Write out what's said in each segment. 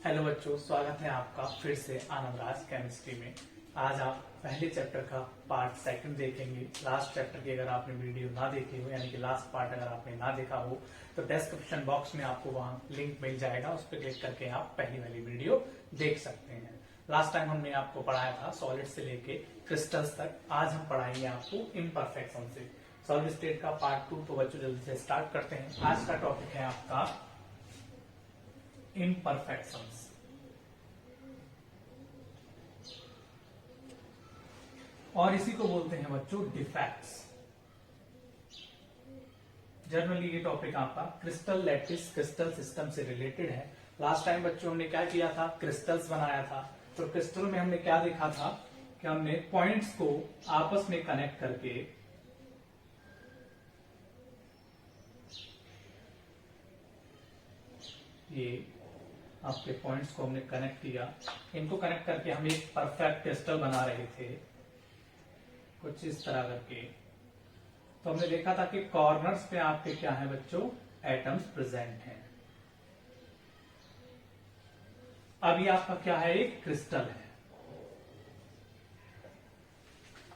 Hello बच्चों, स्वागत है आपका फिर से आनंद राज केमिस्ट्री में। आज आप पहले चैप्टर का पार्ट सेकंड देखेंगे। लास्ट चैप्टर की अगर आपने वीडियो ना देखी हो, यानी कि लास्ट पार्ट अगर आपने ना देखा हो, तो डिस्क्रिप्शन बॉक्स में आपको वहां लिंक मिल जाएगा, उस पर क्लिक करके आप पहली वाली वीडियो देख सकते हैं। लास्ट टाइम हमने आपको पढ़ाया था सॉलिड से लेके क्रिस्टल्स तक। आज हम पढ़ाएंगे आपको इम्परफेक्शन से सॉलिड स्टेट का पार्ट 2। तो बच्चों जल्दी से स्टार्ट करते हैं। आज का टॉपिक है आपका इम्परफेक्शंस। और इसी को बोलते हैं बच्चों डिफेक्ट्स। जनरली ये टॉपिक आपका क्रिस्टल लैटिस क्रिस्टल सिस्टम से रिलेटेड है। लास्ट टाइम बच्चों हमने क्या किया था, क्रिस्टल्स बनाया था। तो क्रिस्टल में हमने क्या देखा था कि हमने पॉइंट्स को आपस में कनेक्ट करके ये आपके पॉइंट्स को हमने कनेक्ट किया। इनको कनेक्ट करके हम एक परफेक्ट क्रिस्टल बना रहे थे कुछ इस तरह करके। तो हमने देखा था कि कॉर्नर्स पे आपके क्या है बच्चों, एटम्स प्रेजेंट हैं। अभी आपका क्या है, एक क्रिस्टल है।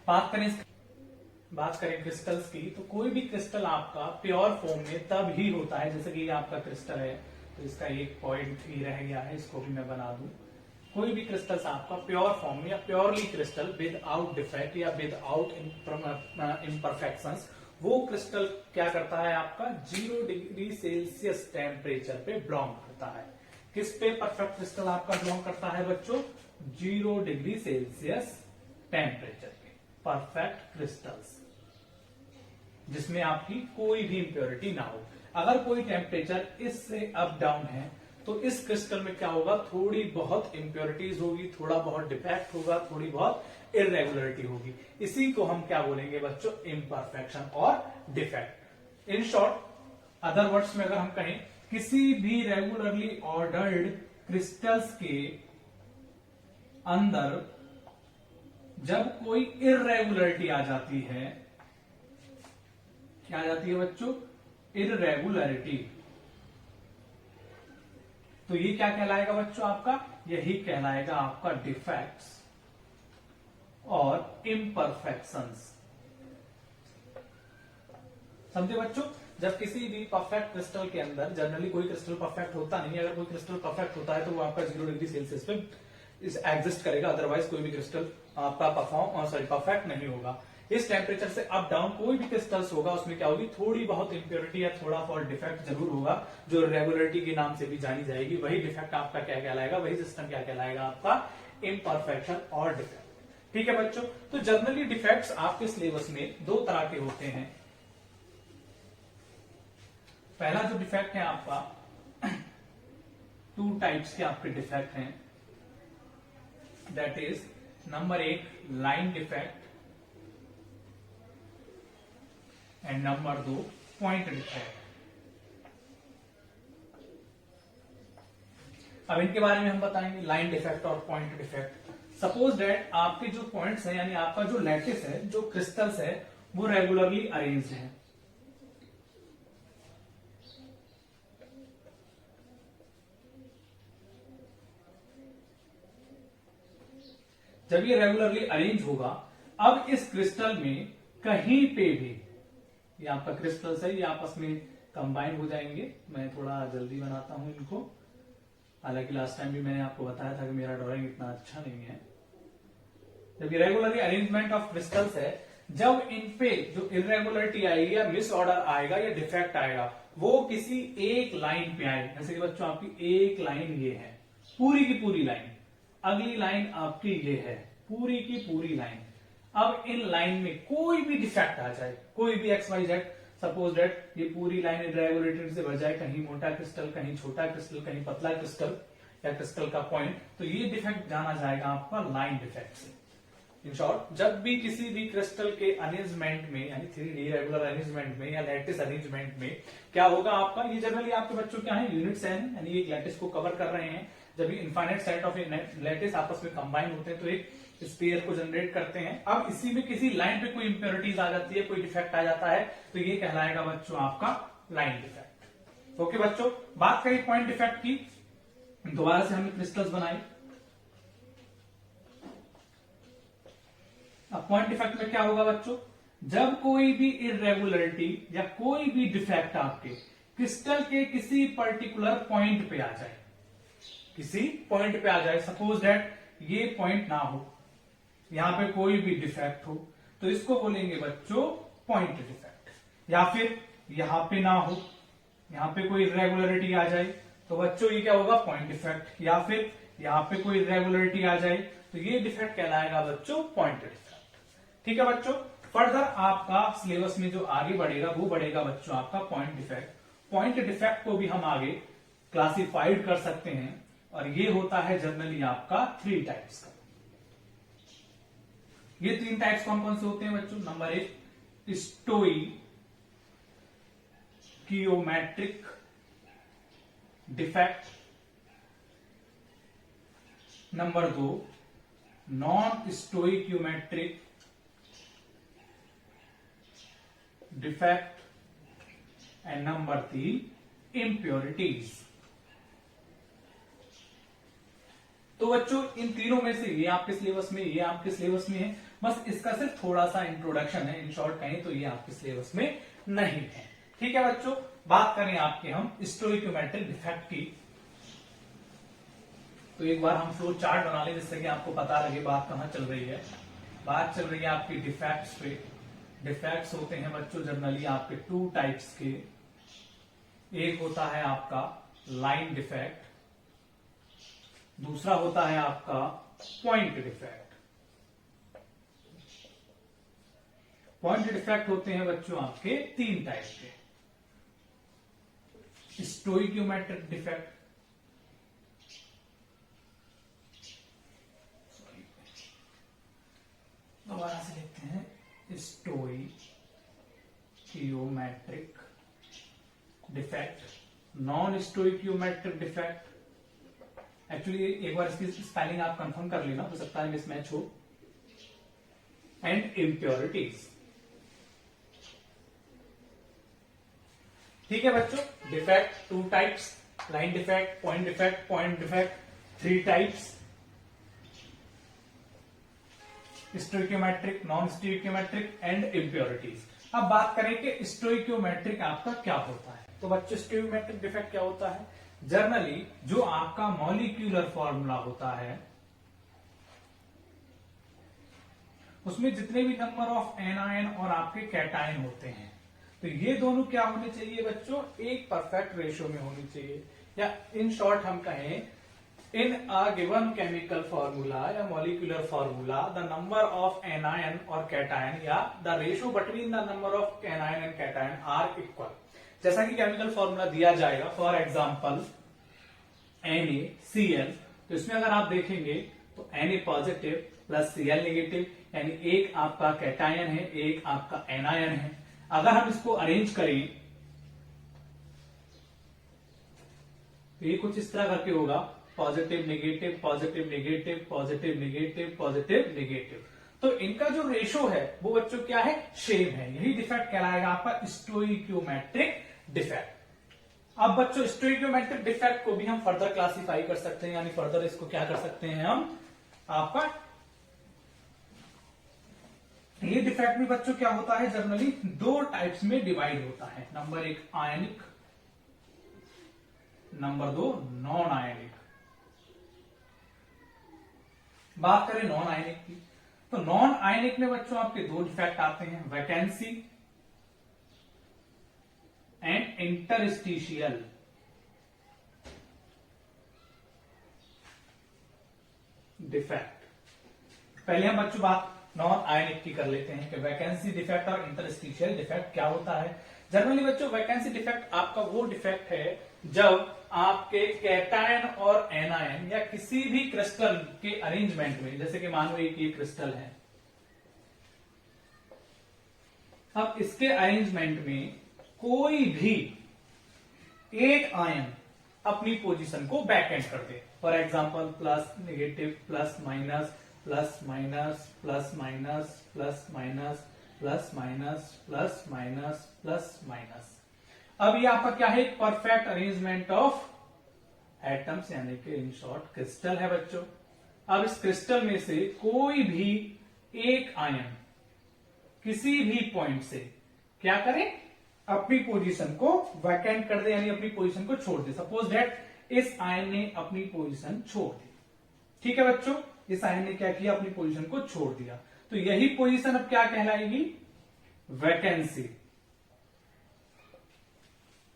बात करें क्रिस्टल्स की, तो कोई भी क्रिस्टल आपका प्योर फॉर्म में तब ही होता है, जैसे कि ये आपका क्रिस्टल है तो इसका एक पॉइंट ही रह गया है, इसको भी मैं बना दूं। कोई भी क्रिस्टल्स आपका प्योर फॉर्म में या प्योरली क्रिस्टल विदाउट डिफेक्ट या विदाउट इम्परफेक्शंस, वो क्रिस्टल क्या करता है आपका 0 डिग्री सेल्सियस टेम्परेचर पे बिलोंग करता है। किस पे परफेक्ट क्रिस्टल आपका बिलोंग करता है बच्चों, 0 डिग्री सेल्सियस टेम्परेचर पे परफेक्ट क्रिस्टल्स, जिसमें आपकी कोई भी इंप्योरिटी ना हो। अगर कोई टेम्परेचर इससे अप डाउन है तो इस क्रिस्टल में क्या होगा, थोड़ी बहुत इंप्योरिटीज होगी, थोड़ा बहुत डिफेक्ट होगा, थोड़ी बहुत इरेगुलरिटी होगी। इसी को हम क्या बोलेंगे बच्चों, इम्परफेक्शन और defect. In short, other words में अगर हम कहें, किसी भी रेगुलरली ऑर्डर्ड क्रिस्टल्स के अंदर जब कोई इरेगुलरिटी आ जाती है, क्या आ जाती है बच्चों, इरेगुलरिटी, तो ये क्या कहलाएगा बच्चों आपका, यही कहलाएगा आपका डिफेक्ट्स और इम्परफेक्शंस। समझे बच्चों। जब किसी भी परफेक्ट क्रिस्टल के अंदर, जनरली कोई क्रिस्टल परफेक्ट होता नहीं है, अगर कोई क्रिस्टल परफेक्ट होता है तो वो आपका 0 डिग्री सेल्सियस पे एग्जिस्ट करेगा, अदरवाइज कोई भी क्रिस्टल आपका परफेक्ट नहीं होगा। इस टेम्परेचर से अप डाउन कोई भी क्रिस्टल्स होगा, उसमें क्या होगी, थोड़ी बहुत इंप्योरिटी या थोड़ा बहुत डिफेक्ट जरूर होगा, जो रेगुलरिटी के नाम से भी जानी जाएगी। वही डिफेक्ट आपका क्या कहलाएगा, वही सिस्टम क्या कहलाएगा आपका, इम्परफेक्शन और डिफेक्ट। ठीक है बच्चों। तो जनरली डिफेक्ट्स आपके सिलेबस में 2 तरह के होते हैं। पहला जो डिफेक्ट है आपका 2 टाइप्स के आपके डिफेक्ट हैं, that is number 1 line defect and number 2 point defect. अब इनके बारे में हम बताएंगे, लाइन डिफेक्ट और पॉइंट डिफेक्ट। सपोज दैट आपके जो पॉइंट्स हैं, यानी आपका जो लैटिस है, जो क्रिस्टल्स है, वो रेगुलरली अरेंज्ड है। जब ये रेगुलरली अरेंज होगा, अब इस क्रिस्टल में कहीं पे भी, ये आपका क्रिस्टल्स है, ये आपस में कंबाइन हो जाएंगे। मैं थोड़ा जल्दी बनाता हूं इनको, हालांकि लास्ट टाइम भी मैंने आपको बताया था कि मेरा ड्राइंग इतना अच्छा नहीं है। जब ये रेगुलरली अरेंजमेंट ऑफ क्रिस्टल्स है, जब इन पे जो इरेगुलरिटी आएगी या मिस ऑर्डर आएगा या डिफेक्ट आएगा, वो किसी एक लाइन पे आए। जैसे कि बच्चों आपकी एक लाइन ये है, पूरी की पूरी लाइन, अगली लाइन आपकी ये है, पूरी की पूरी लाइन। अब इन लाइन में कोई भी डिफेक्ट आ जाए, कोई भी XYZ, सपोज दैट ये पूरी लाइन इरेगुलरिटी से भर जाए, कहीं मोटा क्रिस्टल, कहीं छोटा क्रिस्टल, कहीं पतला क्रिस्टल या क्रिस्टल का पॉइंट, तो ये डिफेक्ट जाना जाएगा आपका लाइन डिफेक्ट से। इन शॉर्ट, जब भी किसी भी क्रिस्टल के अरेंजमेंट में, यानी 3D रेगुलर अरेंजमेंट में या लैटिस अरेंजमेंट में क्या होगा आपका, ये जनरली आपके बच्चों क्या है, यूनिट्स हैं, यानी एक लैटिस को कवर कर रहे हैं। जब ये इनफाइनाइट सेट ऑफ लैटिस आपस में कंबाइन होते हैं तो एक स्पेयर को जनरेट करते हैं। अब इसी में किसी लाइन पे कोई इंप्योरिटीज आ जाती है, कोई डिफेक्ट आ जाता है, तो ये कहलाएगा बच्चों आपका लाइन डिफेक्ट। ओके बच्चों, बात करें पॉइंट डिफेक्ट की, दोबारा से हमने क्रिस्टल्स बनाए। अब पॉइंट डिफेक्ट में क्या होगा बच्चों, जब कोई भी इरेगुलरिटी या कोई भी डिफेक्ट आपके क्रिस्टल के किसी पर्टिकुलर पॉइंट पे आ जाए, किसी पॉइंट पे आ जाए, सपोज दैट ये पॉइंट ना हो, यहां पे कोई भी डिफेक्ट हो, तो इसको बोलेंगे बच्चों पॉइंट डिफेक्ट। या फिर यहां पे ना हो, यहां पे कोई इरेगुलरिटी आ जाए तो बच्चों ये क्या होगा, पॉइंट डिफेक्ट। या फिर यहां पे कोई इरेगुलरिटी आ जाए तो ये डिफेक्ट कहलाएगा बच्चों पॉइंट डिफेक्ट। ठीक है बच्चों, फर्दर आपका सिलेबस में जो आगे बढ़ेगा वो बढ़ेगा बच्चों आपका पॉइंट डिफेक्ट। पॉइंट डिफेक्ट को भी हम आगे क्लासिफाइड कर सकते हैं और ये होता है जनरली आपका 3 टाइप्स का। ये 3 टाइप्स कौन कौन से होते हैं बच्चों, number 1 stoichiometric defect, number 2 non stoichiometric defect, and number 3 impurities. तो बच्चों इन तीनों में से ये आपके सिलेबस में, ये आपके सिलेबस में है, बस इसका सिर्फ थोड़ा सा इंट्रोडक्शन है, इन शॉर्ट कहें तो ये आपके सिलेबस में नहीं है। ठीक है बच्चों, बात करें आपके हम स्टोइकियोमेट्रिक डिफेक्ट की, तो एक बार हम फ्लो चार्ट बना लें जिससे कि आपको पता लगे बात कहां चल रही है। बात चल रही है आपकी डिफेक्ट्स पे। डिफेक्ट्स होते हैं बच्चों जनरली आपके 2 टाइप्स के। एक होता है आपका लाइन डिफेक्ट, दूसरा होता है आपका पॉइंट डिफेक्ट। पॉइंट डिफेक्ट होते हैं बच्चों आपके 3 टाइप के। स्टोइकियोमेट्रिक डिफेक्ट, दोबारा से लिखते हैं, stoichiometric defect, non stoichiometric defect. Actually एक बार इसकी स्पेलिंग आप कंफर्म कर लेना, हो सकता है मिसमैच हो, एंड इम्प्योरिटीज। ठीक है बच्चों, defect 2 types, line defect, point defect 3 types, stoichiometric, non stoichiometric and impurities. अब बात करें कि स्टोइकियोमेट्रिक आपका क्या होता है। तो बच्चों स्टोइकियोमेट्रिक डिफेक्ट क्या होता है, जनरली जो आपका मॉलिक्यूलर फॉर्मूला होता है उसमें जितने भी नंबर ऑफ एनायन और आपके कैटायन होते हैं, तो ये दोनों क्या होने चाहिए बच्चों, एक परफेक्ट रेशियो में होनी चाहिए। या इन शॉर्ट हम कहें, in a given chemical formula या molecular formula the number of anion और कैटायन या the ratio between the number of anion and cation are equal. जैसा कि केमिकल फॉर्मूला दिया जाएगा, फॉर एग्जांपल NaCl, तो इसमें अगर आप देखेंगे तो Na positive plus Cl negative, यानी एक आपका कैटायन है, एक आपका एनायन है। अगर हम इसको अरेंज करें तो ये कुछ इस तरह करके होगा, positive negative, positive negative, positive negative, positive negative. तो इनका जो रेशो है वो बच्चों क्या है, सेम है। यही डिफेक्ट कहलाएगा आपका स्टोइकियोमेट्रिक डिफेक्ट। अब बच्चों स्टोइकियोमेट्रिक डिफेक्ट को भी हम फर्दर क्लासिफाई कर सकते हैं, यानी फर्दर इसको क्या कर सकते हैं हम, आपका ये डिफेक्ट भी बच्चों क्या होता है, जनरली 2 टाइप्स में डिवाइड होता है। नंबर 1 आयनिक, नंबर 2 नॉन आयनिक। बात करें नॉन आयनिक की, तो नॉन आयनिक में बच्चों आपके 2 डिफेक्ट आते हैं, वैकेंसी एंड इंटरस्टिशियल। डिफेक्ट पहले हम बच्चों बात नॉन आयनिक की कर लेते हैं कि वैकेंसी डिफेक्ट और इंटरस्टिशियल डिफेक्ट क्या होता है। जनरली बच्चों वैकेंसी डिफेक्ट आपका वो डिफेक्ट है जब आपके कैटायन और एनायन या किसी भी क्रिस्टल के अरेंजमेंट में, जैसे कि मान लो ये क्रिस्टल है, अब इसके अरेंजमेंट में कोई भी एक आयन अपनी पोजीशन को बैकएंड कर दे, for example plus negative plus minus plus minus plus minus plus minus plus minus plus minus plus minus. अब ये आपका क्या है, परफेक्ट अरेंजमेंट ऑफ एटम्स यानी कि इन शॉर्ट क्रिस्टल है बच्चों। अब इस क्रिस्टल में से कोई भी एक आयन किसी भी पॉइंट से क्या करे, अपनी पोजीशन को वैकेंट कर दे, यानी अपनी पोजीशन को छोड़ दे। सपोज दैट इस आयन ने अपनी पोजीशन छोड़ दी, ठीक है बच्चों, इस आयन ने क्या किया, अपनी पोजीशन को छोड़ दिया, तो यही पोजीशन अब क्या कहलाएगी, वैकेंसी।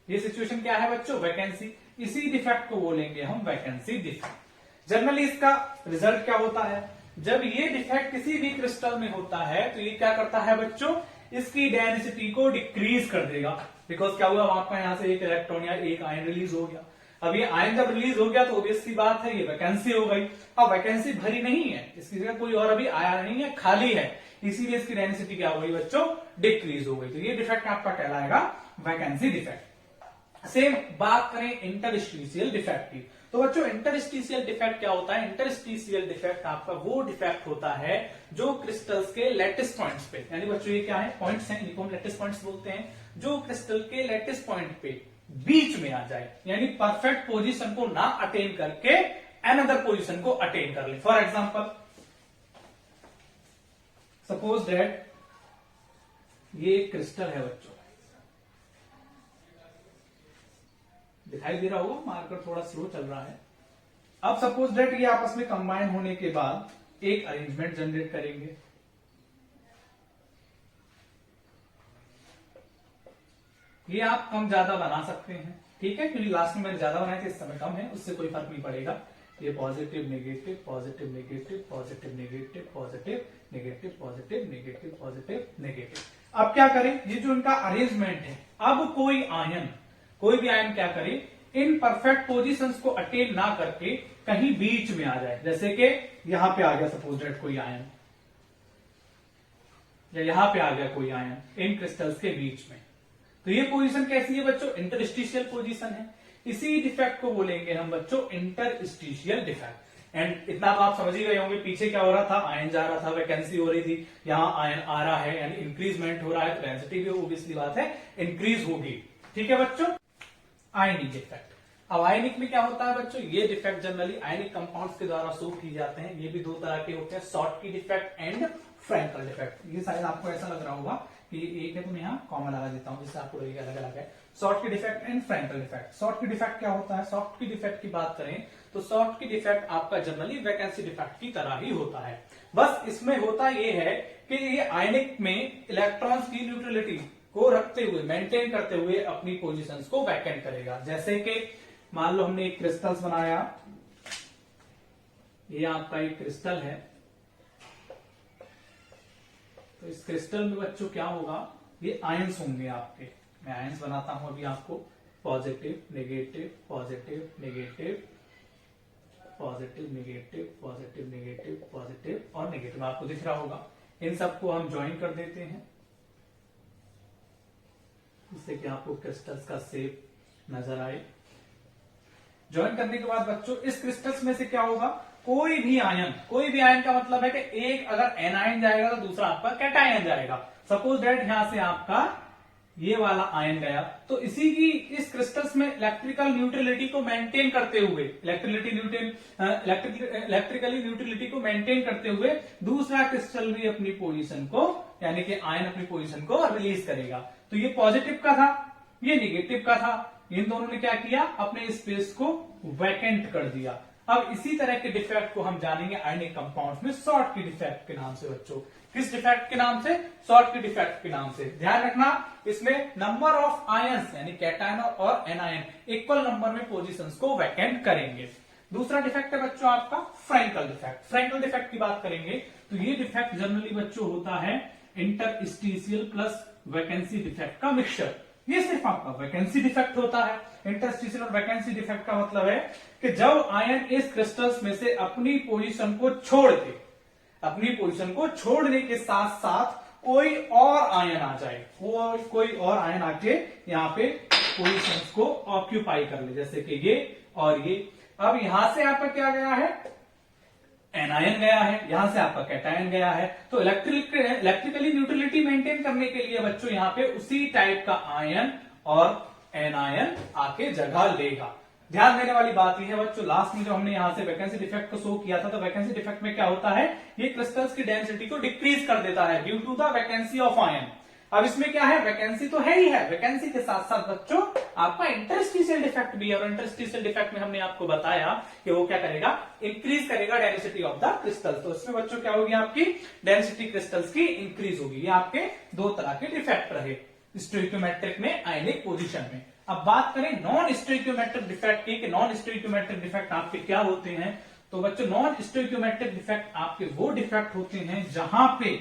ये सिचुएशन क्या है बच्चों, वैकेंसी। इसी डिफेक्ट को बोलेंगे हम वैकेंसी डिफेक्ट। जनरली इसका रिजल्ट क्या होता है, जब ये डिफेक्ट किसी भी क्रिस्टल में होता है तो ये क्या करता है बच्चों, इसकी डेंसिटी को डिक्रीज कर देगा। बिकॉज क्या हुआ, आपका यहां से एक इलेक्ट्रॉन या एक आयन रिलीज हो गया। अब ये आयन जब रिलीज हो गया तो ऑब्वियस सी बात है ये वैकेंसी हो गई। अब वैकेंसी भरी नहीं है, इसकी जगह कोई और अभी आया नहीं है, खाली है, इसीलिए इसकी डेंसिटी क्या हो गई बच्चों, डिक्रीज हो गई। तो ये डिफेक्ट आपका कहलाएगा वैकेंसी डिफेक्ट। सेम बात करें इंटरस्टिशियल डिफेक्ट की, तो बच्चों इंटरस्टिशियल डिफेक्ट क्या होता है, इंटरस्टिशियल डिफेक्ट आपका वो डिफेक्ट होता है जो क्रिस्टल्स के लेटिस पॉइंट्स पे, यानी बच्चों ये क्या है, पॉइंट्स हैं, इनको हम लेटिस पॉइंट्स बोलते हैं, जो क्रिस्टल के लेटिस पॉइंट पे बीच में आ जाए, यानी परफेक्ट पोजीशन को ना अटेन करके अनदर पोजीशन को अटेन कर ले। फॉर एग्जांपल सपोज दैट ये क्रिस्टल है बच्चों, दिखाई दे रहा होगा, मार्कर थोड़ा स्लो चल रहा है। अब सपोज दैट ये आपस में कंबाइन होने के बाद एक अरेंजमेंट जनरेट करेंगे। ये आप कम ज्यादा बना सकते हैं, ठीक है, क्योंकि लास्ट में मैंने ज्यादा बनाया था, इस समय कम है, उससे कोई फर्क नहीं पड़ेगा। ये positive negative positive negative positive negative positive negative positive negative positive negative. अब क्या करें, ये जो इनका अरेंजमेंट है, अब कोई भी आयन क्या करे, इन परफेक्ट पोजीशंस को अटेन ना करके कहीं बीच में आ जाए। जैसे कि यहां पे आ गया सपोज दैट कोई आयन, या यहां पे आ गया कोई आयन इन क्रिस्टल्स के बीच में, तो ये पोजीशन कैसी है बच्चों, इंटरस्टिशियल पोजीशन है। इसी डिफेक्ट को बोलेंगे हम बच्चों इंटरस्टिशियल डिफेक्ट। एंड इतना तो आप समझ ही गए होंगे, पीछे क्या हो रहा था, आयन जा रहा था, वैकेंसी हो रही थी, यहां आयन आ रहा है, यानी इंक्रीजमेंट हो रहा है, तो डेंसिटी भी ऑब्वियसली बात है इंक्रीज होगी। ठीक है बच्चों, आयनिक डिफेक्ट। अब आयनिक में क्या होता है बच्चों, ये डिफेक्ट जनरली आयनिक कंपाउंड्स के द्वारा शो की जाते हैं। ये भी दो तरह के होते हैं, शॉर्ट की डिफेक्ट एंड फ्रैंकल डिफेक्ट। ये शायद आपको ऐसा लग रहा होगा कि एक है, तो मैं यहाँ कॉमन लगा देता हूं जिससे आपको लगेगा अलग अलग है। Schottky defect and Frenkel defect. Schottky defect क्या होता है, शॉर्ट की डिफेक्ट की बात करें तो शॉर्ट की डिफेक्ट आपका जनरली वैकेंसी डिफेक्ट की तरह ही होता है। बस इसमें होता ये है कि ये आयनिक में इलेक्ट्रॉन्स की न्यूट्रलिटी को रखते हुए, मेंटेन करते हुए अपनी पोजीशंस को वैकेंट करेगा। जैसे कि मान लो हमने एक क्रिस्टल्स बनाया, ये आपका एक क्रिस्टल है, तो इस क्रिस्टल में बच्चों क्या होगा, ये आयंस होंगे आपके। मैं आयंस बनाता हूं अभी आपको, positive negative positive negative positive negative positive negative positive और नेगेटिव, आपको दिख रहा होगा। इन सबको हम ज्वाइन कर देते हैं जिससे कि आपको क्रिस्टल्स का शेप नजर आए। ज्वाइन करने के बाद बच्चों इस क्रिस्टल्स में से क्या होगा, कोई भी आयन का मतलब है कि एक अगर एनायन जाएगा तो दूसरा आपका कैटायन जाएगा। सपोज दैट यहां से आपका ये वाला आयन गया, तो इसी की इस क्रिस्टल्स में इलेक्ट्रिकल न्यूट्रलिटी को मेंटेन करते हुए, इलेक्ट्रिकली न्यूट्रलिटी को मेंटेन करते हुए दूसरा क्रिस्टल भी अपनी पोजीशन को, यानी कि आयन अपनी पोजीशन को रिलीज करेगा। तो ये पॉजिटिव का था, ये नेगेटिव का था, इन दोनों ने क्या किया, अपने स्पेस को वैकेंट कर दिया। अब इसी तरह के डिफेक्ट को हम जानेंगे आयनिक कंपाउंड्स में शॉर्ट की डिफेक्ट के नाम से बच्चों। किस डिफेक्ट के नाम से, शॉर्ट की डिफेक्ट के नाम से। ध्यान रखना, इसमें नंबर ऑफ आयंस यानी कैटायन और एनायन इक्वल नंबर में पोजीशंस को वैकेंट करेंगे। दूसरा डिफेक्ट है बच्चों आपका फ्रैंकल डिफेक्ट। फ्रैंकल डिफेक्ट की बात करेंगे तो ये डिफेक्ट जनरली बच्चों होता है इंटरस्टिशियल प्लस वैकेंसी डिफेक्ट का मिक्सचर। ये सिर्फ आपका वैकेंसी डिफेक्ट होता है। इंटरस्टिशियल और वैकेंसी डिफेक्ट का मतलब है कि जब आयन इस क्रिस्टल्स में से अपनी पोजीशन को छोड़ के, अपनी पोजीशन को छोड़ने के साथ साथ कोई और आयन आ जाए, कोई और आयन आके यहाँ पे पोजीशंस को ऑक्यूपाई कर ले, जैसे कि ये और ये। अब यहां से आपका क्या गया है, एनायन गया है, यहां से आपका कैटायन गया है। तो इलेक्ट्रिकली न्यूट्रलिटी मेंटेन करने के लिए बच्चों यहाँ पे उसी टाइप का आयन और एनायन आके जगह लेगा। ध्यान देने वाली बात यह है बच्चों, लास्ट में जो हमने यहां से वैकेंसी डिफेक्ट को शो किया था, तो वैकेंसी डिफेक्ट में क्या होता है, ये क्रिस्टल्स की डेंसिटी को डिक्रीज कर देता है due to the vacancy of ion. अब इसमें क्या है, वैकेंसी तो है ही है, वैकेंसी के साथ साथ बच्चों आपका इंटरस्टिशियल डिफेक्ट भी है, और इंटरस्टिशियल डिफेक्ट में हमने आपको बताया कि वो क्या करेगा, इंक्रीज करेगा डेंसिटी ऑफ द क्रिस्टल। तो इसमें बच्चों क्या होगी, आपकी डेंसिटी क्रिस्टल्स की इंक्रीज होगी। ये आपके दो तरह के डिफेक्ट रहे स्टोइकियोमेट्रिक में, आयनिक पोजीशन में। अब बात करें नॉन स्टोइकियोमेट्रिक डिफेक्ट की, कि नॉन स्टोइकियोमेट्रिक डिफेक्ट आपके क्या होते हैं। तो बच्चों नॉन स्टोइकियोमेट्रिक डिफेक्ट आपके वो डिफेक्ट होते हैं जहां पे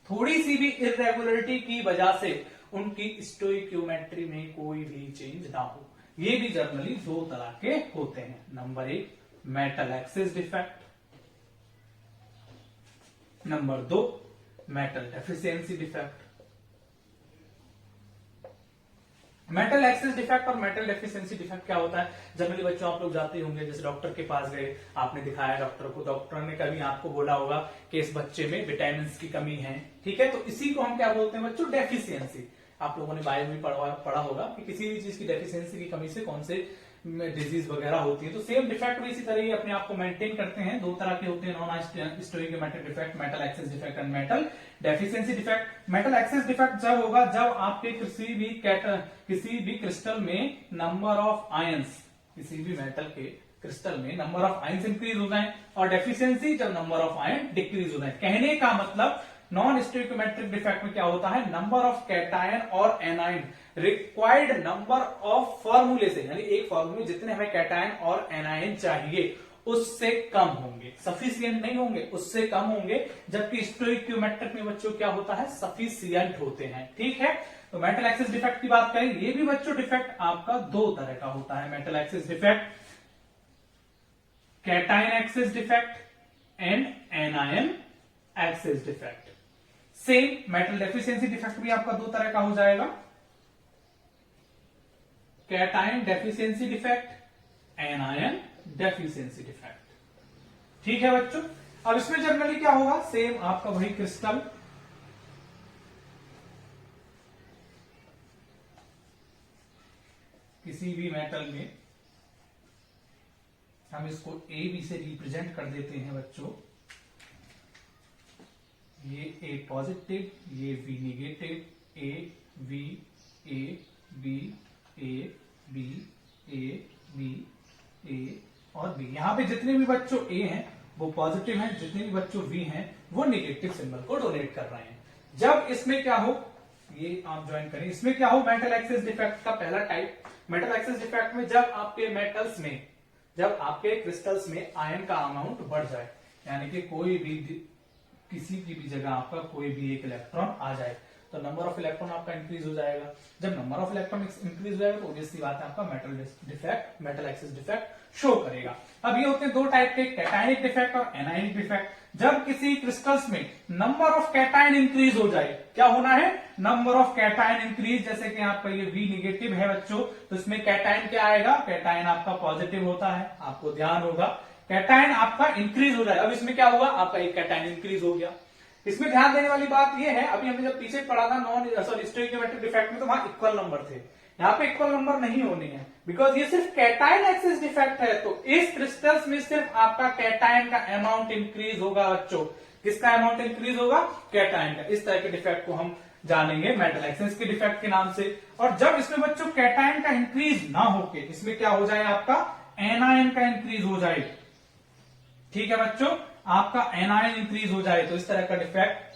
थोड़ी सी भी इरेगुलरिटी की वजह से उनकी स्टोइकियोमेट्री में कोई भी चेंज ना हो। ये भी जनरली दो तरह के होते हैं। Number 1 metal axis defect, number 2 metal deficiency defect. Metal access defect और मेटल डेफिशिएंसी डिफेक्ट क्या होता है, जनरली बच्चों आप लोग जाते होंगे, जैसे डॉक्टर के पास गए, आपने दिखाया डॉक्टर को, डॉक्टर ने कभी आपको बोला होगा कि इस बच्चे में विटामिन की कमी है, ठीक है, तो इसी को हम क्या बोलते हैं बच्चों, डेफिशिएंसी। आप लोगों ने बायो में पढ़ा होगा कि किसी भी चीज की डेफिशिएंसी की कमी से कौन से डिजीज वगैरह होती है। तो सेम डिफेक्ट भी इसी तरह ही अपने आप को मेंटेन करते हैं। दो तरह के होते हैं non stoichiometric defect, metal access defect and metal deficiency defect. Metal access defect जब होगा जब आपके किसी भी क्रिस्टल में नंबर ऑफ आयंस, किसी भी मेटल के क्रिस्टल में नंबर ऑफ आयंस इंक्रीज हो जाए, और डेफिशिएंसी जब नंबर ऑफ आयन डिक्रीज हो जाए। कहने का मतलब नॉन स्टोइकियोमेट्रिक डिफेक्ट में क्या होता है, नंबर ऑफ कैटायन और एनायन रिक्वायर्ड नंबर ऑफ फॉर्मूले से, यानी एक फॉर्मूले में जितने हमें कैटायन और एनायन चाहिए उससे कम होंगे, सफिशियंट नहीं होंगे, उससे कम होंगे। जबकि स्टोइकियोमेट्रिक में बच्चों क्या होता है, सफिशियंट होते हैं। ठीक है, तो मेटल एक्सेस डिफेक्ट की बात करें, ये भी बच्चों डिफेक्ट आपका दो तरह का होता है। Metal access defect, cation access defect and anion access defect. Same metal deficiency defect भी आपका दो तरह का हो जाएगा, cation deficiency defect, anion deficiency defect. ठीक है बच्चों, अब इसमें जनरली क्या होगा, सेम आपका वही क्रिस्टल, किसी भी मेटल में हम इसको ए बी से रिप्रेजेंट कर देते हैं बच्चों, ये ए पॉजिटिव, ये B negative, A B A B A B A B A और बी। यहां पे जितने भी बच्चों ए हैं वो पॉजिटिव हैं, जितने भी बच्चों बी हैं वो निगेटिव सिंबल को डोनेट कर रहे हैं। जब इसमें क्या हो, ये आप ज्वाइन करें, इसमें क्या हो, मेटल एक्सेस डिफेक्ट का पहला टाइप, मेटल एक्सेस डिफेक्ट में जब आपके मेटल्स में, जब आपके क्रिस्टल्स में आयन का अमाउंट बढ़ जाए, यानी कि कोई भी किसी की भी जगह आपका कोई भी एक इलेक्ट्रॉन आ जाए, तो नंबर ऑफ इलेक्ट्रॉन आपका इंक्रीज हो जाएगा। जब नंबर ऑफ इलेक्ट्रॉन इंक्रीज हो जाएगा तो ऑब्वियसली बात है आपका metal defect, metal access defect show करेगा। अब ये होते हैं दो टाइप के, कैटायनिक डिफेक्ट और एनायनिक डिफेक्ट। जब किसी क्रिस्टल्स में नंबर ऑफ कैटायन इंक्रीज हो जाए, क्या होना है, नंबर ऑफ कैटायन इंक्रीज, जैसे कि आपका ये V निगेटिव है बच्चों, तो इसमें कैटायन क्या आएगा, कैटायन आपका पॉजिटिव होता है, आपको ध्यान होगा, कैटायन आपका इंक्रीज हो जाए। अब इसमें क्या होगा, आपका एक कैटायन इंक्रीज हो गया। इसमें ध्यान देने वाली बात यह है, अभी हमने जब पीछे पढ़ा था स्टोइकियोमेट्रिक डिफेक्ट में, तो वहां इक्वल नंबर थे, यहाँ पे इक्वल नंबर नहीं होने हैं, बिकॉज ये सिर्फ कैटायन एक्सेस डिफेक्ट है। तो इस क्रिस्टल्स में सिर्फ आपका कैटायन का अमाउंट इंक्रीज होगा बच्चों। किसका अमाउंट इंक्रीज होगा, कैटायन का। इस तरह के डिफेक्ट को हम जानेंगे मेटल एक्सेस के डिफेक्ट के नाम से। और जब इसमें बच्चों कैटायन का इंक्रीज ना होके इसमें क्या हो जाए, आपका एनायन का इंक्रीज हो जाए। ठीक है बच्चों, आपका एनायन इंक्रीज हो जाए, तो इस तरह का डिफेक्ट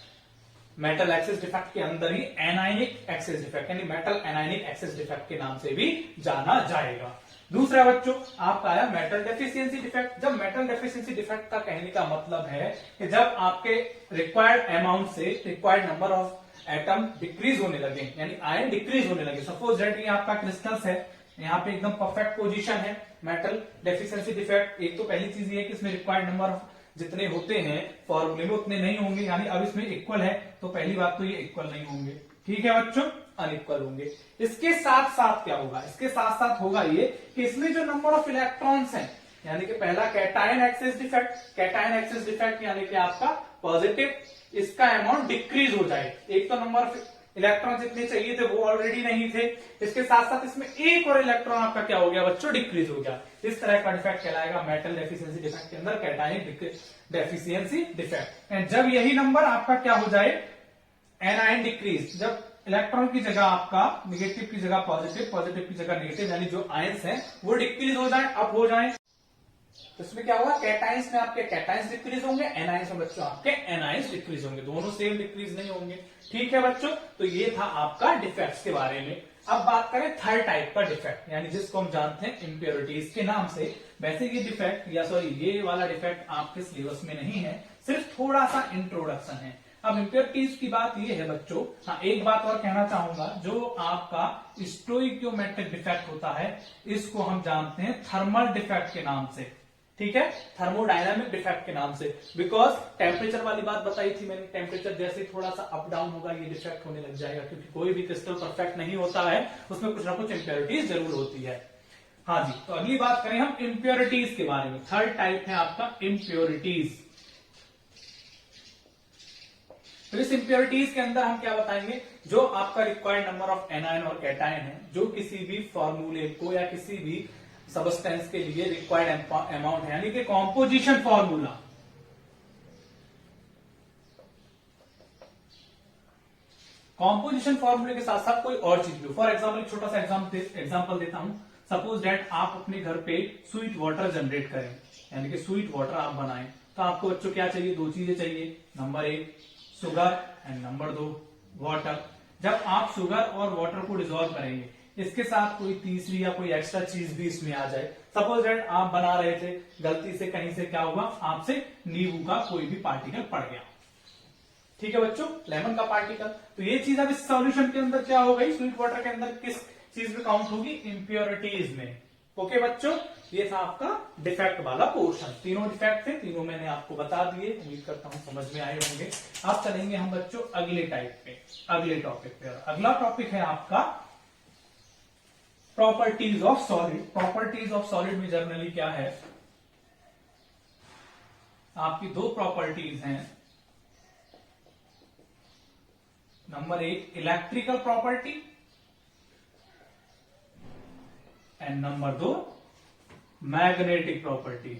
मेटल एक्सेस डिफेक्ट के अंदर ही एनायनिक एक्सेस डिफेक्ट, यानी मेटल एनायनिक एक्सेस डिफेक्ट के नाम से भी जाना जाएगा। दूसरा बच्चों आपका आया मेटल डेफिशिएंसी डिफेक्ट। जब मेटल डेफिशिएंसी डिफेक्ट का कहने का मतलब है कि जब आपके रिक्वायर्ड अमाउंट से required number of atom decrease होने लगे, यानी आयन डिक्रीज होने लगे। सपोज दैट ये आपका क्रिस्टल्स है, यहाँ पे एकदम परफेक्ट पोजीशन है। मेटल डेफिशिएंसी डिफेक्ट, एक तो पहली चीज ये है कि इसमें रिक्वायर्ड नंबर ऑफ जितने होते हैं फॉर्मूले में उतने नहीं होंगे, यानी अब इसमें इक्वल है, तो पहली बात तो ये इक्वल नहीं होंगे। ठीक है बच्चों, अनइक्वल होंगे। इसके साथ साथ क्या होगा, इसके साथ साथ होगा ये कि इसमें जो नंबर ऑफ इलेक्ट्रॉन्स हैं, यानी कि पहला cation access defect, cation access defect यानी कि आपका पॉजिटिव, इसका अमाउंट डिक्रीज हो जाए। एक तो नंबर ऑफ इलेक्ट्रॉन जितने चाहिए थे वो ऑलरेडी नहीं थे, इसके साथ साथ इसमें एक और इलेक्ट्रॉन आपका क्या हो गया बच्चों, डिक्रीज हो गया। इस तरह का डिफेक्ट कहलाएगा मेटल डेफिशिएंसी डिफेक्ट के अंदर कैटायनिक डेफिशिएंसी डिफेक्ट। एंड जब यही नंबर आपका क्या हो जाए, एनायन डिक्रीज, जब इलेक्ट्रॉन की जगह आपका निगेटिव की जगह पॉजिटिव, पॉजिटिव की जगह नेगेटिव, यानी जो आयंस हैं वो डिक्रीज हो जाए, अप हो जाए, तो इसमें क्या होगा, कैटायंस में आपके कैटायंस डिक्रीज होंगे, एनायंस में बच्चों आपके एनायंस डिक्रीज होंगे, दोनों सेम डिक्रीज नहीं होंगे। ठीक है बच्चों, तो ये था आपका डिफेक्ट्स के बारे में। अब बात करें थर्ड टाइप का डिफेक्ट, यानी जिसको हम जानते हैं इंप्योरिटीज के नाम से। वैसे ये डिफेक्ट या सॉरी ये वाला डिफेक्ट आपके सिलेबस में नहीं है, सिर्फ थोड़ा सा इंट्रोडक्शन है। अब इंप्योरिटीज की बात ये है बच्चों, हाँ एक बात और कहना चाहूंगा, जो आपका स्टोइकियोमेट्रिक डिफेक्ट होता है इसको हम जानते हैं थर्मल डिफेक्ट के नाम से। ठीक है, थर्मोडायनामिक डिफेक्ट के नाम से, बिकॉज टेम्परेचर वाली बात बताई थी मैंने, टेम्परेचर जैसे थोड़ा सा अप डाउन होगा ये डिफेक्ट होने लग जाएगा, क्योंकि कोई भी क्रिस्टल परफेक्ट नहीं होता है, उसमें कुछ ना कुछ इंप्योरिटीज जरूर होती है। हाँ जी, तो अगली बात करें हम इंप्योरिटीज के बारे में। थर्ड टाइप है आपका इंप्योरिटीज। तो इस इंप्योरिटीज के अंदर हम क्या बताएंगे, जो आपका रिक्वायर्ड नंबर ऑफ एनायन और कैटायन है, जो किसी भी फॉर्मूले को या किसी भी सबस्टेंस के लिए रिक्वायर्ड अमाउंट है, यानी कि कॉम्पोजिशन फॉर्मूला। कॉम्पोजिशन फॉर्मूले के साथ साथ कोई और चीज लो। फॉर एग्जाम्पल छोटा सा एग्जाम्पल देता हूं। सपोज दैट आप अपने घर पे स्वीट वाटर जनरेट करें, यानी कि स्वीट वाटर आप बनाएं, तो आपको बच्चों क्या चाहिए, दो चीजें चाहिए। Number 1 sugar and number 2 water. जब आप शुगर और वाटर को डिसॉल्व करेंगे, इसके साथ कोई तीसरी या कोई एक्स्ट्रा चीज भी इसमें आ जाए, सपोज दैट आप बना रहे थे, गलती से कहीं से क्या हुआ, आपसे नींबू का कोई भी पार्टिकल पड़ गया, ठीक है बच्चों, लेमन का पार्टिकल, तो ये चीज अब इस सॉल्यूशन के अंदर क्या हो गई, स्वीट वाटर के अंदर किस चीज में काउंट होगी, इंप्योरिटीज में। ओके बच्चों, ये था आपका डिफेक्ट वाला पोर्शन। तीनों डिफेक्ट थे, तीनों मैंने आपको बता दिए, उम्मीद करता हूं समझ में आए होंगे। अब चलेंगे हम बच्चों अगले टाइप पे, अगले टॉपिक पे। अगला टॉपिक है आपका properties of solid. Properties of solid में जनरली क्या है, आपकी दो प्रॉपर्टीज हैं। Number 1 electrical property and number 2 magnetic property.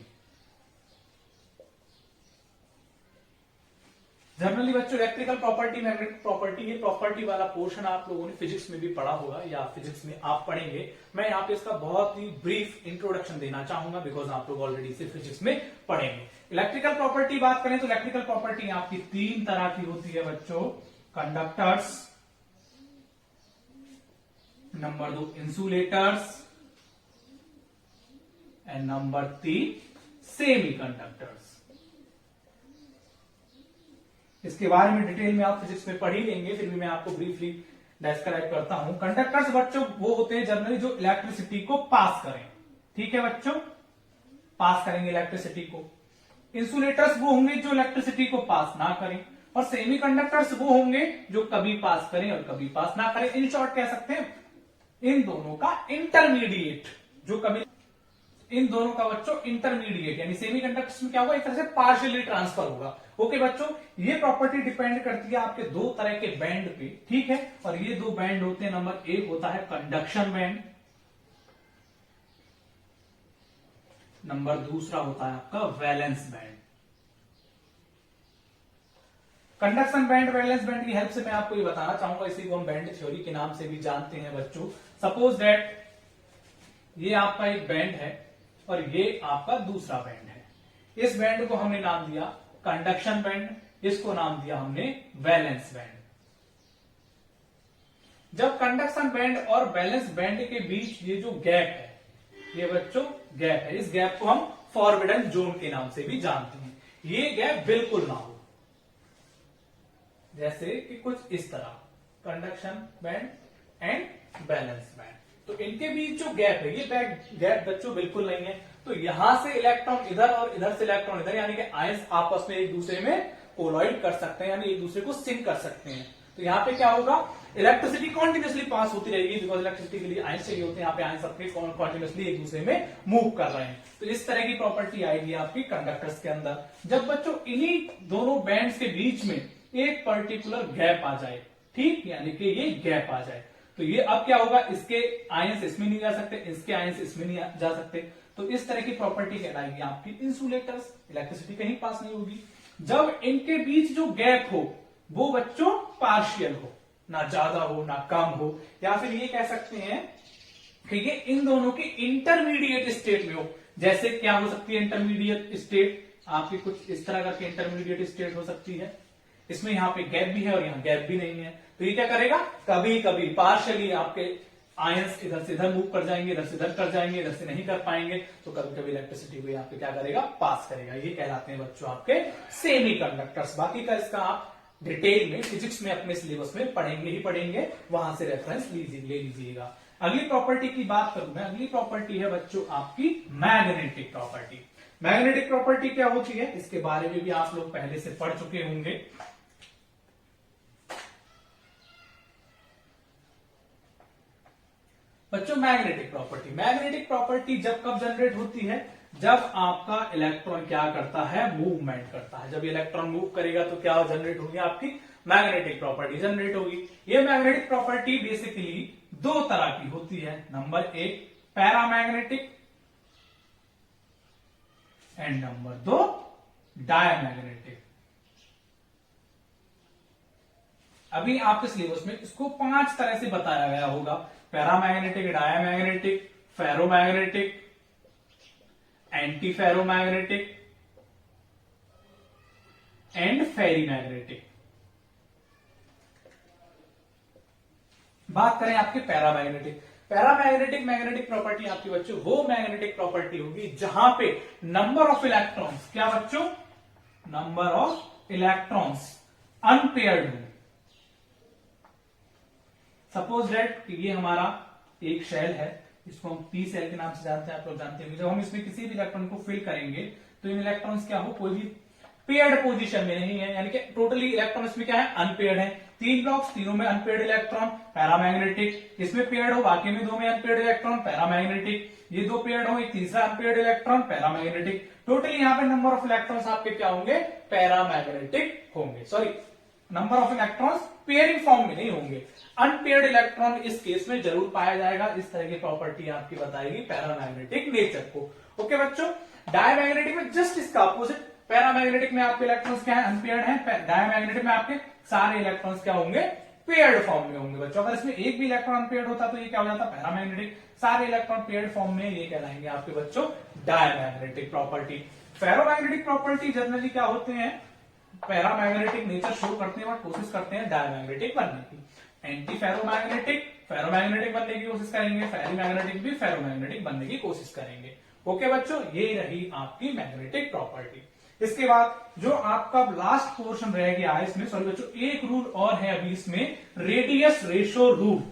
Generally बच्चों इलेक्ट्रिकल प्रॉपर्टी, मैग्नेटिक प्रॉपर्टी, ये प्रॉपर्टी वाला पोर्शन आप लोगों ने फिजिक्स में भी पढ़ा होगा या फिजिक्स में आप पढ़ेंगे। मैं यहाँ पे इसका बहुत ही ब्रीफ इंट्रोडक्शन देना चाहूंगा, बिकॉज आप लोग ऑलरेडी इसे फिजिक्स में पढ़ेंगे। इलेक्ट्रिकल प्रॉपर्टी बात करें तो इलेक्ट्रिकल प्रॉपर्टी आपकी तीन तरह की होती है बच्चों। Conductors, number 2 insulators and number 3 semi conductors. इसके बारे में डिटेल में आप फिजिक्स में पढ़ ही लेंगे, फिर भी मैं आपको ब्रीफली डिस्क्राइब करता हूं। कंडक्टर्स बच्चों वो होते हैं जनरली जो इलेक्ट्रिसिटी को पास करें, ठीक है बच्चों, पास करेंगे इलेक्ट्रिसिटी को। इंसुलेटर्स वो होंगे जो इलेक्ट्रिसिटी को पास ना करें, और सेमी कंडक्टर्स वो होंगे जो कभी पास करें और कभी पास ना करें। इन शॉर्ट कह सकते हैं इन दोनों का इंटरमीडिएट, जो कभी इन दोनों का बच्चों इंटरमीडिएट, यानी सेमी कंडक्टर्स में क्या होगा, एक तरह से पार्शियली ट्रांसफर होगा। ओके बच्चों, ये प्रॉपर्टी डिपेंड करती है आपके दो तरह के बैंड पे, ठीक है, और ये दो बैंड होते हैं। नंबर 1 होता है कंडक्शन बैंड, नंबर दूसरा होता है आपका valence band. Conduction band, valence band की हेल्प से मैं आपको ये बताना चाहूंगा, इसी को हम बैंड थ्योरी के नाम से भी जानते हैं बच्चों। सपोज दैट ये आपका एक बैंड है और ये आपका दूसरा बैंड है। इस बैंड को हमने नाम दिया कंडक्शन बैंड, इसको नाम दिया हमने वैलेंस बैंड। जब कंडक्शन बैंड और वैलेंस बैंड के बीच ये जो गैप है, ये बच्चों गैप है, इस गैप को हम फॉरबिडन जोन के नाम से भी जानते हैं। ये गैप बिल्कुल ना हो, जैसे कि कुछ इस तरह, conduction band and valence band, तो इनके बीच जो गैप है, ये गैप बच्चों बिल्कुल नहीं है। तो यहां से इलेक्ट्रॉन इधर और इधर से इलेक्ट्रॉन इधर, यानी कि आयंस आपस में एक दूसरे में कोलॉइड कर सकते हैं, यानी एक दूसरे को सिंक कर सकते हैं। तो यहाँ पे क्या होगा, इलेक्ट्रिसिटी कॉन्टिन्यूसली पास होती रहेगी, बिकॉज इलेक्ट्रिसिटी के लिए आयंस चाहिए होते हैं। यहाँ पे आयंस अपने कॉन्टिन्यूसली एक दूसरे में मूव कर रहे हैं। तो इस तरह की प्रॉपर्टी आएगी आपकी कंडक्टर्स के अंदर। जब बच्चों इन्हीं दोनों बैंड्स के बीच में एक पर्टिकुलर गैप आ जाए, ठीक, यानी कि ये गैप आ जाए। तो ये अब क्या होगा, इसके आयंस इसमें नहीं जा सकते, इसके आयंस इसमें नहीं जा सकते। तो इस तरह की प्रॉपर्टी कहलाएगी आपकी इंसुलेटर्स। इलेक्ट्रिसिटी कहीं पास नहीं होगी जब इनके बीच जो गैप हो वो बच्चों पार्शियल हो, ना ज्यादा हो ना कम हो, या फिर ये कह सकते हैं कि ये इन दोनों की इंटरमीडिएट स्टेट में हो। जैसे क्या हो सकती है इंटरमीडिएट स्टेट, आपकी कुछ इस तरह का इंटरमीडिएट स्टेट हो सकती है, इसमें यहाँ पे गैप भी है और यहाँ गैप भी नहीं है। तो ये क्या करेगा, कभी कभी पार्शियली आपके आयंस इधर से इधर मूव कर जाएंगे, इधर से इधर कर जाएंगे, इधर से नहीं कर पाएंगे, तो कभी कभी इलेक्ट्रिसिटी को आपके क्या करेगा, पास करेगा। ये कहलाते हैं बच्चों आपके सेमीकंडक्टर्स। बाकी का इसका आप डिटेल में फिजिक्स में अपने सिलेबस में पढ़ेंगे ही पढ़ेंगे, वहां से रेफरेंस ले लीजिएगा। अगली प्रॉपर्टी की बात करूं मैं, अगली प्रॉपर्टी है बच्चों आपकी मैग्नेटिक प्रॉपर्टी। मैग्नेटिक प्रॉपर्टी क्या होती है, इसके बारे में भी आप लोग पहले से पढ़ चुके होंगे। बच्चों मैग्नेटिक प्रॉपर्टी जब कब जनरेट होती है, जब आपका इलेक्ट्रॉन क्या करता है, मूवमेंट करता है। जब इलेक्ट्रॉन मूव करेगा तो क्या जनरेट होगी, आपकी मैग्नेटिक प्रॉपर्टी जनरेट होगी। ये मैग्नेटिक प्रॉपर्टी बेसिकली दो तरह की होती है। नंबर एक पैरामैग्नेटिक एंड नंबर दो डायमैग्नेटिक। अभी आपके सिलेबस में इसको 5 तरह से बताया गया होगा, paramagnetic, diamagnetic, ferromagnetic, anti ferromagnetic and ferrimagnetic. बात करें आपके पैरामैग्नेटिक मैग्नेटिक प्रॉपर्टी आपकी बच्चों वो मैग्नेटिक प्रॉपर्टी होगी जहां पे नंबर ऑफ इलेक्ट्रॉन्स, क्या बच्चों, नंबर ऑफ इलेक्ट्रॉन्स अनपेयर्ड हो। सपोज दैट कि ये हमारा एक शेल है, इसको हम पी सेल के नाम से जानते हैं, आप लोग जानते हैं। जब हम इसमें किसी भी इलेक्ट्रॉन को फिल करेंगे तो इन इलेक्ट्रॉन्स क्या हो, कोई भी पेयर्ड पोजीशन में नहीं है, यानी कि टोटली इलेक्ट्रॉन इसमें क्या है, अनपेयर्ड है। 3 ब्लॉक्स, तीनों में अनपेयर्ड इलेक्ट्रॉन, पैरामैग्नेटिक। इसमें पेयर्ड हो, बाकी में 2 में अनपेयर्ड इलेक्ट्रॉन, पैरामैग्नेटिक। ये 2 पेयर्ड हो, एक तीसरा अनपेयर्ड इलेक्ट्रॉन, पैरामैग्नेटिक। टोटली यहाँ पे नंबर ऑफ इलेक्ट्रॉन्स आपके क्या होंगे, पैरामैग्नेटिक होंगे। Sorry, number of electrons pairing form में नहीं होंगे, अनपेयर्ड इलेक्ट्रॉन इस केस में जरूर पाया जाएगा। इस तरह की प्रॉपर्टी आपकी बताएगी पैरामैग्नेटिक नेचर को। ओके बच्चों, डायमैग्नेटिक में जस्ट इसका अपोजिट, पैरामैग्नेटिक में आपके इलेक्ट्रॉन्स क्या है, अनपेयर्ड है। डायमैग्नेटिक में आपके सारे इलेक्ट्रॉन्स क्या होंगे, पेयर्ड फॉर्म में होंगे बच्चों। अगर इसमें एक भी इलेक्ट्रॉन अनपेयर्ड होता तो ये क्या हो जाता, पैरामैग्नेटिक। सारे इलेक्ट्रॉन पेयर्ड फॉर्म में, ये कहलाएंगे आपके बच्चों diamagnetic property. Ferromagnetic property generally क्या होते हैं, पैरामैग्नेटिक नेचर शो करते हैं और कोशिश करते हैं डायमैग्नेटिक बनने की। एंटी फेरोमैग्नेटिक फेरोमैग्नेटिक बनने की कोशिश करेंगे, फेरीमैग्नेटिक भी फेरोमैग्नेटिक बनने की कोशिश करेंगे। ओके बच्चों, ये रही आपकी मैग्नेटिक प्रॉपर्टी। इसके बाद जो आपका लास्ट पोर्शन रह गया है इसमें, सॉरी बच्चों, एक रूल और है अभी इसमें, रेडियस रेशो रूल।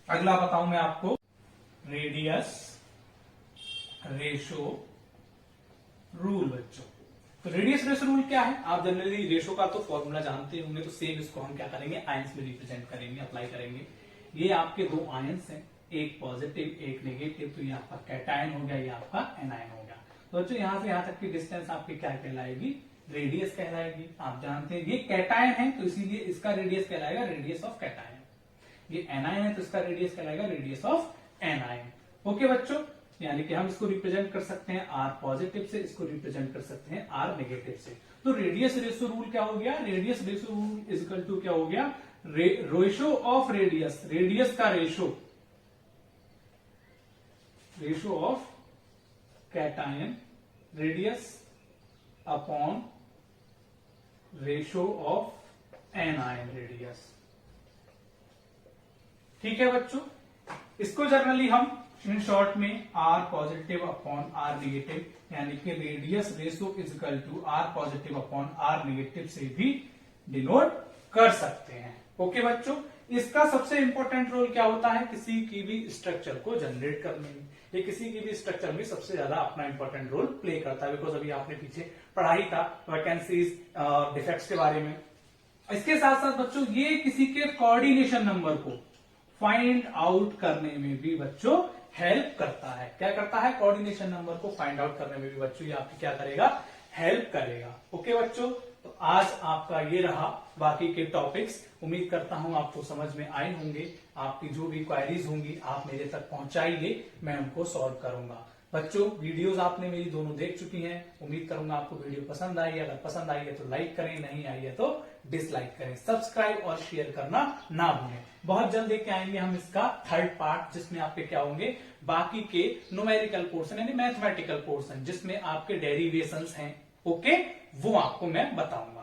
अगला बताऊं मैं आपको, रेडियस रेशो रूल बच्चों। तो रेडियस रेशो रूल क्या है, आप जनरली रेशो का तो फॉर्मूला जानते होंगे, तो सेम इसको हम क्या करेंगे, आयंस में रिप्रेजेंट करेंगे, अप्लाई करेंगे। ये आपके 2 आयंस हैं, एक पॉजिटिव एक नेगेटिव, तो ये आपका कैटायन हो गया, ये आपका एनायन हो गया। तो बच्चों यहां से यहां तक की डिस्टेंस आपकी क्या कहलाएगी, रेडियस कहलाएगी। आप जानते हैं ये कैटायन है तो इसीलिए इसका रेडियस कहलाएगा रेडियस ऑफ कैटायन। ये एनायन है तो इसका रेडियस कहलाएगा रेडियस ऑफ एनायन। ओके बच्चों, यानी कि हम इसको रिप्रेजेंट कर सकते हैं आर पॉजिटिव से, इसको रिप्रेजेंट कर सकते हैं आर नेगेटिव से। तो रेडियस रेशो रूल क्या हो गया, radius ratio rule is equal to क्या हो गया, रेशो ऑफ रेडियस, रेडियस का ratio, ratio of cation radius upon ratio of anion radius. ठीक है बच्चों, इसको जनरली हम इन शॉर्ट में R positive upon R negative, यानी कि radius ratio is equal to R positive upon R negative से भी डिनोट कर सकते हैं। ओके बच्चों, इसका सबसे इंपॉर्टेंट रोल क्या होता है, किसी की भी स्ट्रक्चर को जनरेट करने में। ये किसी की भी स्ट्रक्चर में सबसे ज्यादा अपना इंपॉर्टेंट रोल प्ले करता है, बिकॉज अभी आपने पीछे पढ़ाई था वैकेंसीज डिफेक्ट्स के बारे में। इसके साथ साथ बच्चों ये किसी के कोऑर्डिनेशन नंबर को फाइंड आउट करने में भी बच्चों हेल्प करता है। क्या करता है, कोऑर्डिनेशन नंबर को फाइंड आउट करने में भी बच्चों ये आपकी क्या करेगा, हेल्प करेगा। ओके बच्चों, तो आज आपका ये रहा बाकी के टॉपिक्स। उम्मीद करता हूं आपको समझ में आए होंगे। आपकी जो भी क्वेरीज होंगी आप मेरे तक पहुंचाइए, मैं उनको सॉल्व करूंगा। बच्चों, वीडियोस आपने मेरी दोनों देख चुकी हैं। उम्मीद करूंगा आपको वीडियो पसंद आई है। अगर पसंद आई है तो लाइक करें, नहीं आई है तो डिसलाइक करें। सब्सक्राइब और शेयर करना ना भूलें। बहुत जल्द लेके आएंगे हम इसका थर्ड पार्ट, जिसमें आपके क्या होंगे, बाकी के न्यूमेरिकल पोर्शन यानी मैथमेटिकल पोर्शन, जिसमें आपके डेरिवेशंस हैं, ओके, वो आपको मैं बताऊंगा।